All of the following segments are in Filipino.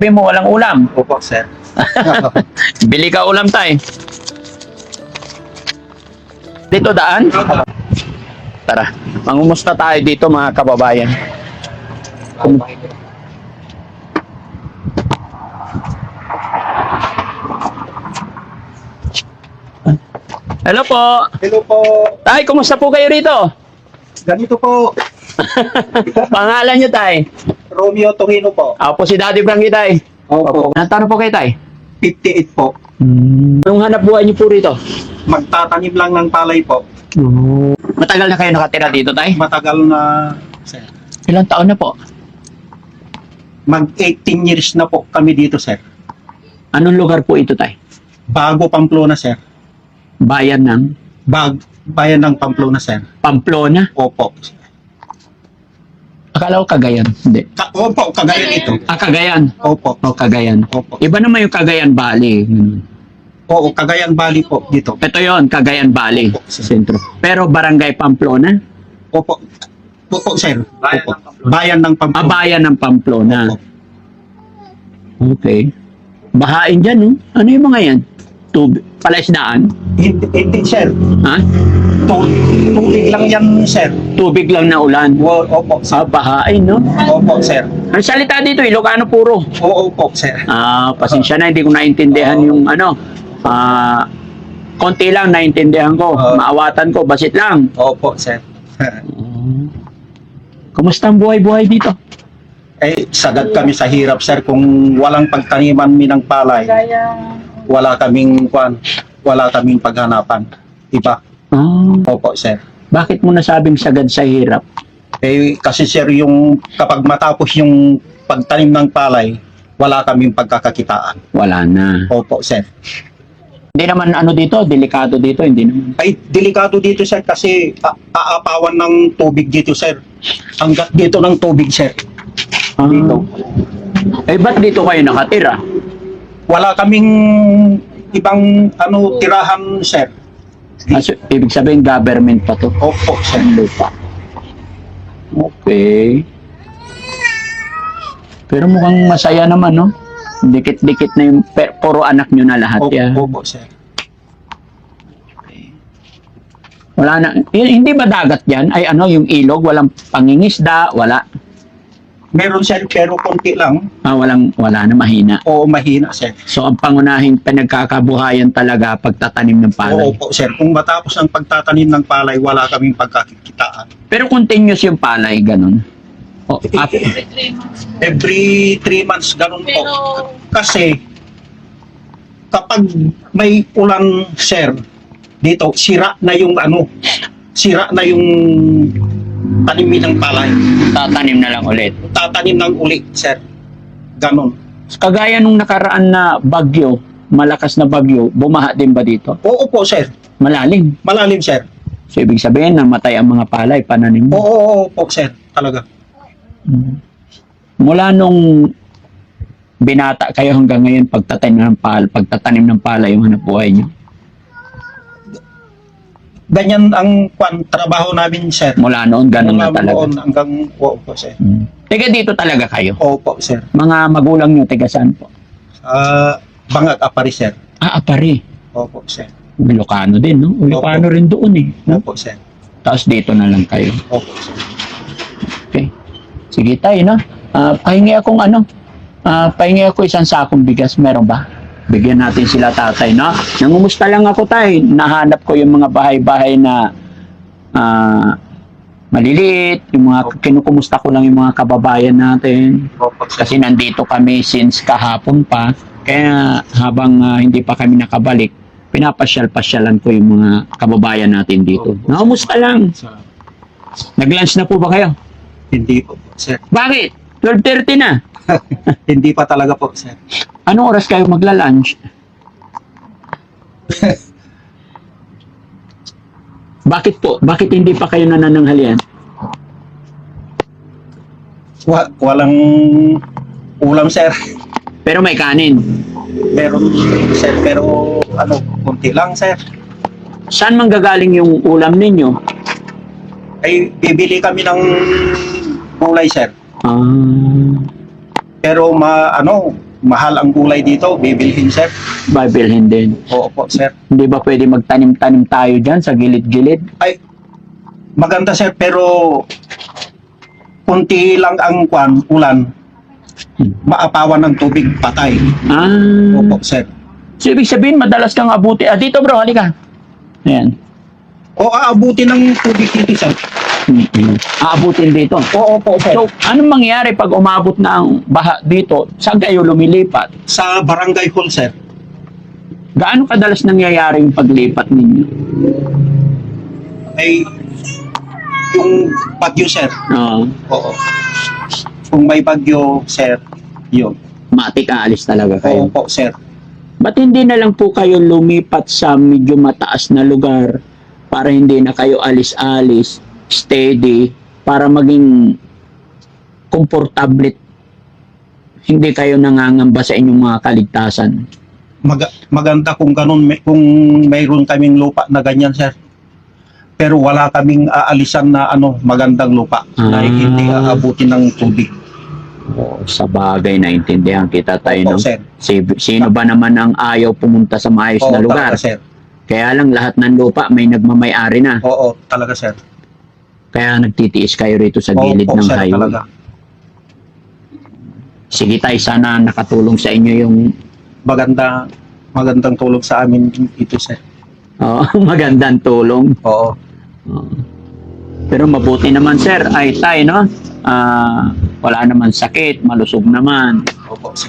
Sabi mo, walang ulam. Opo, sir. Bili ka ulam tayo. Dito daan? Tara, mangumusta tayo dito mga kababayan. Hello po. Hello po. Tay, kumusta po kayo rito? Ganito po. Pangalan niyo, tay? Romeo Torino po. Ako po si Daddy Frankie, tay. Opo. Nantano po kayo, tay? 58 po. Anong hanap buhay niyo po rito? Magtatanim lang ng palay po. Matagal na kayo nakatira dito, tay? Matagal na, sir. Ilang taon na po? Mag 18 years na po kami dito, sir. Anong lugar po ito, tay? Bago Pamplona, sir. Bayan ng Bayan ng Pamplona, sir. Pamplona? Opo. Akala ko Cagayan. Hindi. Opo, Cagayan ito. Cagayan. Opo. O, Cagayan. Opo. Iba naman yung Cagayan Valley. Oo, Cagayan Valley po dito. Ito yon Cagayan Valley. Opo, Sa sentro. Pero Barangay Pamplona? Opo. Opo, sir. Opo. Bayan ng Pamplona. Bayan ng Pamplona. Opo. Okay. Bahain dyan, no? Ano yung mga yan? Palaisdaan? Hindi, sir. Ha? Tubig lang yan, sir. Tubig lang na ulan. Opo, sir. Bahain, no? Opo, sir. Ang salita dito, Ilocano puro. Opo, sir. Pasensya na, hindi ko naintindihan yung ano. Konti lang naintindihan ko. Maawatan ko, basit lang. Opo, sir. Kumusta ang buhay-buhay dito? Sagad kami sa hirap, sir. Kung walang pagtaniman mi ng palay, wala kaming paghanapan. Diba? Opo, sir. Bakit mo nasabing sagad sa hirap? Kasi, sir, kapag matapos yung pagtanim ng palay, wala kaming pagkakakitaan. Wala na. Opo, sir. Hindi naman ano dito, delikado dito, hindi naman. Delikado dito, sir, kasi aapawan ng tubig dito, sir. Hanggat dito ng tubig, sir. Dito. Ba't dito kayo nakatira? Wala kaming ibang tirahan, sir. Ibig sabihin government pa to. Opo, sir. Lupa. Okay. Pero mukhang masaya naman, no? Dikit-dikit na yung puro anak nyo na lahat yan. Opo, sir. Wala na. Hindi ba dagat yan? Ay yung ilog, walang pangingisda, wala. Meron, sir, pero konti lang. Wala na, mahina. Oo, mahina, sir. So, ang pangunahing pinagkakabuhayan talaga pagtatanim ng palay. Opo, sir. Kung matapos ang pagtatanim ng palay, wala kaming pagkakitaan. Pero continuous yung palay, ganun. Every 3 months, ganun po. Kasi, kapag may ulan, sir, dito, sira na yung tanimin ng palay. Tatanim na lang ulit. Tatanim ng uli, sir. Ganon. Kagaya nung nakaraan na bagyo, malakas na bagyo, bumaha din ba dito? Oo po, sir. Malalim. Malalim, sir. So, ibig sabihin, namatay ang mga palay, pananim mo. Oo po, sir. Talaga. Mula nung binata kayo hanggang ngayon, pagtatanim ng palay yung hanap buhay nyo. Ganyan ang trabaho namin, sir. Mula noon, ganun na talaga. Noon hanggang, oo po, sir. Tiga dito talaga kayo? Opo, sir. Mga magulang nyo, tiga saan po? Bangag, Apari, sir. Apari. Opo, sir. Ilocano din, no? Ilocano rin doon eh. No? Opo, sir. Tapos dito na lang kayo. Opo, sir. Okay. Sige tayo, no? Pahingi ako isang sakong bigas. Meron ba? Bigyan natin sila tatay, no? Nangumusta lang ako tayo. Nahanap ko yung mga bahay-bahay na maliliit. Yung mga kinukumusta ko lang yung mga kababayan natin. Opo, sir. Kasi nandito kami since kahapon pa. Kaya habang hindi pa kami nakabalik, pinapasyal-pasyalan ko yung mga kababayan natin dito. Nangumusta lang. Nag-lunch na po ba kayo? Hindi po, sir. Bakit? 12:30 na. Hindi pa talaga po, sir. Anong oras kayo magla-lunch? Bakit po? Bakit hindi pa kayo nanananghalian? Walang ulam, sir. Pero may kanin. Meron, sir, pero kunti lang, sir. Saan manggagaling yung ulam ninyo? Bibili kami ng gulay, sir. Ah, Pero mahal ang gulay dito, bibilhin sir. Bibilhin din. Opo sir. Hindi ba pwede magtanim-tanim tayo dyan sa gilid-gilid? Ay, maganda sir, pero kunti lang ang ulan, maapawan ng tubig, patay. Ah. Opo sir. So, ibig sabihin, madalas kang abuti. Dito bro, halika. Ayan. O aabuti ng tubig dito sir. Aabutin dito. Opo sir. So, anong mangyayari pag umabot na ang baha dito? Saan kayo lumilipat? Sa barangay hall sir, Gaano kadalas nangyayari yung paglipat ninyo? ay yung bagyo sir. Oo. Oo. Kung may bagyo sir, yun. Matik aalis talaga kayo. Opo sir. Ba't hindi na lang po kayo lumipat sa medyo mataas na lugar para hindi na kayo alis-alis, steady, para maging komportable, hindi kayo nangangamba sa inyong mga kaligtasan? Maganda kung ganun, kung mayroon kaming lupa na ganyan sir. Pero wala kaming aalisan na magandang lupa na hindi aabutin ng tubig. Sa bagay, naintindihan kita tayo. Opo, No? sir. Sino ba naman ang ayaw pumunta sa maayos na Oo, lugar? talaga, sir. Kaya lang lahat ng lupa may nagmamay-ari na. Oo, talaga sir. Kaya nagtitiis kayo rito sa gilid Opo, ng sir, highway. talaga. Sige tayo, sana nakatulong sa inyo yung Magandang tulong sa amin ito sir. magandang tulong. Oo. Pero mabuti naman sir, ay tayo, no? Wala naman sakit, malusog naman. Opo sir.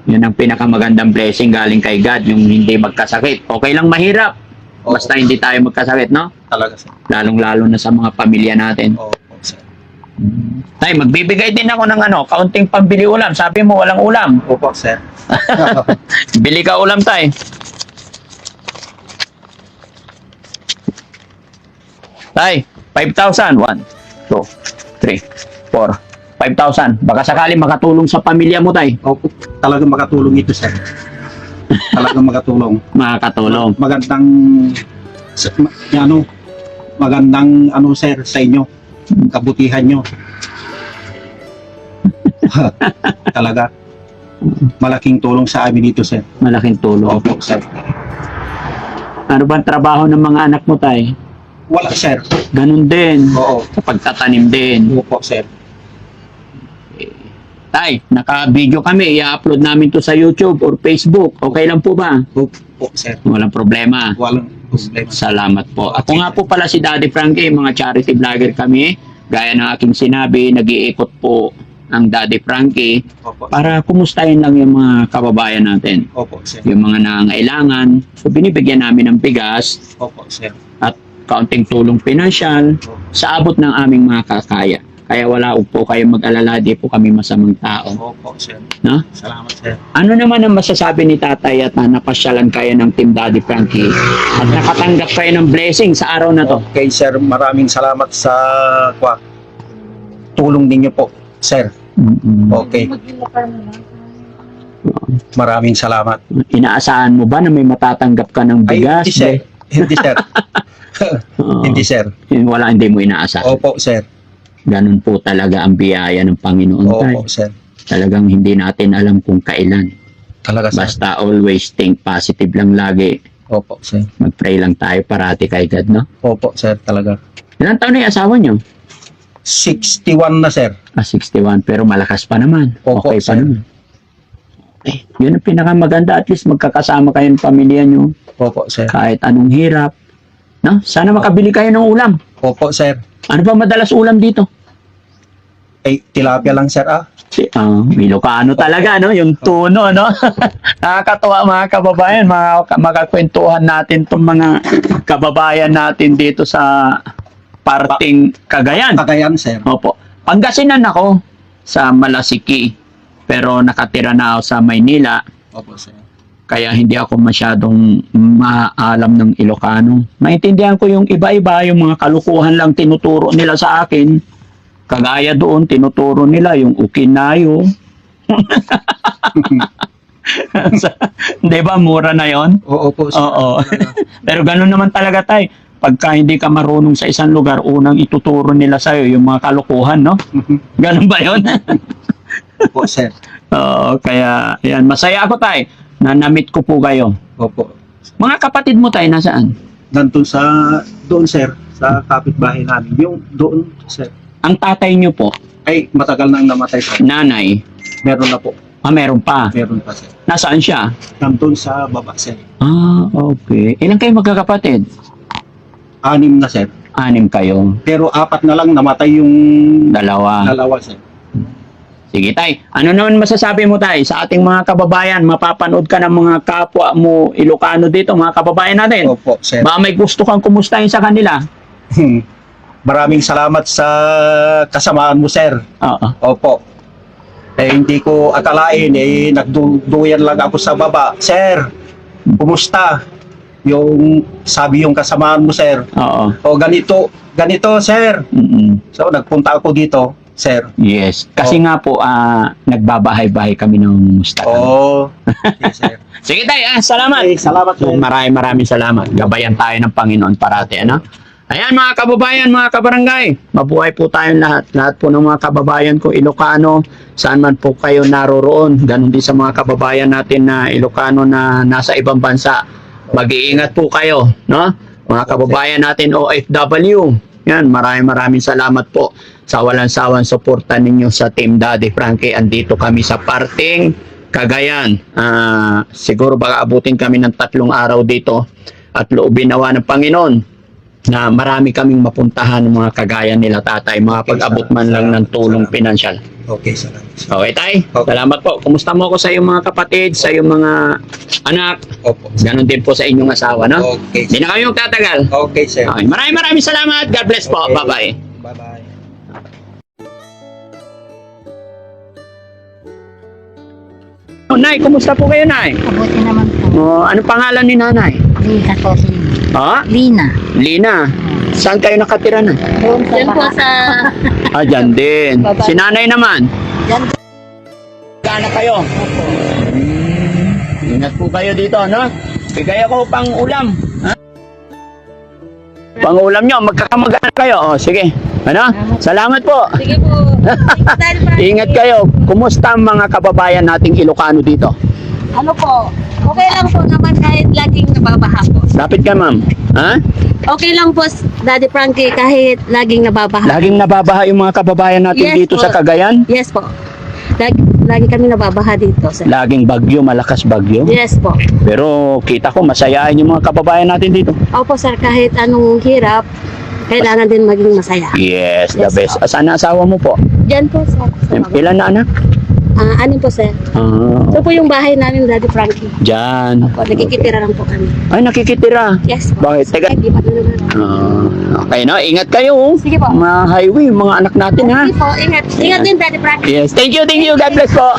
Yun ang pinakamagandang blessing galing kay God, yung hindi magkasakit. Okay lang mahirap, Oo. basta hindi tayo magkasakit, no? Talaga sir. Lalong-lalo na sa mga pamilya natin. Opo sir. Tay, magbibigay din ako ng kaunting pambili ulam. Sabi mo, walang ulam. Opo sir. Bili ka ulam, tay. Tay, 5,000. 1, 2, 3, 4, 5,000. Baka sakali makatulong sa pamilya mo, tay. Opo, talagang makatulong ito sir. Talagang makatulong. Makakatulong. Magandang sir sa inyo. Kabutihan nyo. Talaga. Malaking tulong sa amin dito sir. Malaking tulong. Opo sir. Ano ba ang trabaho ng mga anak mo, tay? Wala sir. Ganun din. Oo. Sa pagtatanim din. Opo sir. Tay, naka-video kami. I-upload namin to sa YouTube or Facebook. Okay lang po ba? Opo sir. Walang problema. Walang problema. Salamat po. Ako nga po pala si Daddy Frankie, mga charity vlogger kami. Gaya ng aking sinabi, nag-iikot po ang Daddy Frankie Opo. para kumustahin lang yung mga kababayan natin. Opo sir. Yung mga nangangailangan. So binibigyan namin ng bigas Opo sir. at kaunting tulong pinansyal sa abot ng aming mga kakaya. Kaya wala po kayong mag-alala, di po kami masamang tao. Opo sir. No? Salamat sir. Ano naman ang masasabi ni Tatay at napasyalan kayo ng Team Daddy Frankie at nakatanggap kayo ng blessing sa araw na to? Okay sir, maraming salamat sa tulong ninyo po sir. Okay. Maraming salamat. Inaasahan mo ba na may matatanggap ka ng Ay, bigas? hindi sir. Hindi sir. Oo. Hindi sir. Hindi mo inaasahan. Opo sir. Ganun po talaga ang biyaya ng Panginoon tayo. Opo sir. Talagang hindi natin alam kung kailan. Talaga sir. Basta always think positive lang lagi. Opo sir. Mag-pray lang tayo parati kay God, no? Opo sir, talaga. Ilang taon na yung asawa nyo? 61 na sir. 61, pero malakas pa naman. Opo, Okay pa sir. naman. Eh, yun ang pinakamaganda. At least magkakasama kayo ng pamilya nyo. Opo sir. Kahit anong hirap. No? Sana makabili kayo ng ulam. Opo sir. Ano ba madalas ulam dito? Eh, tilapia lang sir Ilocano talaga, no? Yung tuno, no? Nakakatuwa mga kababayan, makakwentuhan natin itong mga kababayan natin dito sa parting Cagayan. Cagayan sir. Opo. Pangasinan ako sa Malasiki, pero nakatira na ako sa Maynila, Opo sir. kaya hindi ako masyadong maalam ng Ilocano. Maintindihan ko yung iba-iba, yung mga kalukuhan lang tinuturo nila sa akin. Kagaya doon, tinuturo nila yung ukinayo. Di ba, mura na yon? Opo sir. Oo. Pero ganun naman talaga tayo. Pagka hindi ka marunong sa isang lugar, unang ituturo nila sa'yo yung mga kalukuhan, no? Ganun ba yon? Opo, sir. Oo, kaya yan, masaya ako tay na na-meet ko po kayo. Opo. Mga kapatid mo tay nasaan? Doon, sir, sa kapitbahay namin. Yung doon, sir. Ang tatay niyo po, Ay, matagal nang namatay, sir. nanay, Meron na po. meron pa. Meron pa, sir. Nasaan siya? Nandun sa baba, sir. Ah, okay. Ilan kayo magkakapatid? 6 na, sir. 6 kayo. Pero 4 na lang namatay yung Dalawa. dalawa, sir. Sige tay, ano naman masasabi mo tay sa ating mga kababayan? Mapapanood ka ng mga kapwa mo Ilocano dito, mga kababayan natin. Opo, sir. Ba may gusto kang kumustahin sa kanila? Maraming salamat sa kasamaan mo, sir. Oo. Opo. Hindi ko akalain, nagduyan lang ako sa baba. Sir, kumusta? Sabi yung kasamaan mo, sir. Oo. O ganito, sir. Mm-mm. So, nagpunta ako dito, sir. Yes. Kasi nga po, nagbabahay-bahay kami ng musta. Oo. Yes, sir. Sige tay, salamat. Okay, salamat, sir. Maraming salamat. Gabayan tayo ng Panginoon parati, ano? Ayan mga kababayan, mga kabarangay, mabuhay po tayong lahat. Lahat po ng mga kababayan ko Ilocano, saan man po kayo naroroon. Ganon din sa mga kababayan natin na Ilocano na nasa ibang bansa. Mag-iingat po kayo, no? Mga kababayan natin OFW. Yan, maraming salamat po sa walang sawang suporta ninyo sa Team Daddy Frankie. Andito kami sa parting Cagayan. Siguro baka abutin kami ng 3 araw dito at loobin nawa ng Panginoon na marami kaming mapuntahan ng mga kagaya nila tatay, pag-abot man lang ng tulong pinansyal. Okay, salamat. Okay tay, Okay. salamat po. Kumusta mo ako sa iyong mga kapatid, sa iyong mga anak, Opo. ganon din po sa inyong asawa, no? Okay. Hindi na kayo magtatagal. Okay, sir. Okay, maraming salamat. God bless po. Okay. Bye-bye. Bye-bye. Oh, Nay, kumusta po kayo, Nay? Mabuti naman po. Ano pangalan ni Nanay? Lina po. Ha? Lina. Lina. Saan kayo nakatira na? Doon po sa... Dyan din. Bye-bye. Si Nanay naman. Diyan Gana kayo. Ingat po kayo dito, no? Bigay ako pang ulam. Ha? Pang ulam nyo, magkakamagana kayo. O, sige. Ano? Salamat po. Sige po. Ingat kayo. Kumusta ang mga kababayan nating Ilocano dito? Ano po? Okay lang po naman kahit laging nababaha po. Lapit ka, ma'am. Ha? Okay lang po, Daddy Frankie, kahit laging nababaha. Laging nababaha yung mga kababayan natin Yes dito po. sa Cagayan? Yes po. Lagi kami nababaha dito, sir. Laging bagyo, malakas bagyo. Yes po. Pero kita ko, masayain yung mga kababayan natin dito. Opo, sir, kahit anong hirap, kailangan din maging masaya. Yes, the Yes, best. po. Saan na asawa mo po? Diyan po, sir. Sa baba. Ilan na anak? Ano po, sir? Ito po yung bahay namin, Daddy Frankie. Diyan. Po, nagkikitira lang po kami. Ay, nakikitira. Yes po. Bakit? Teka. Ay, di ba naman? Okay, no? Ingat kayo. Oh. Sige po. Mga highway, mga anak natin, ha? Sige po, ingat. Ingat din, Daddy Frankie. Yes, thank you. God bless po.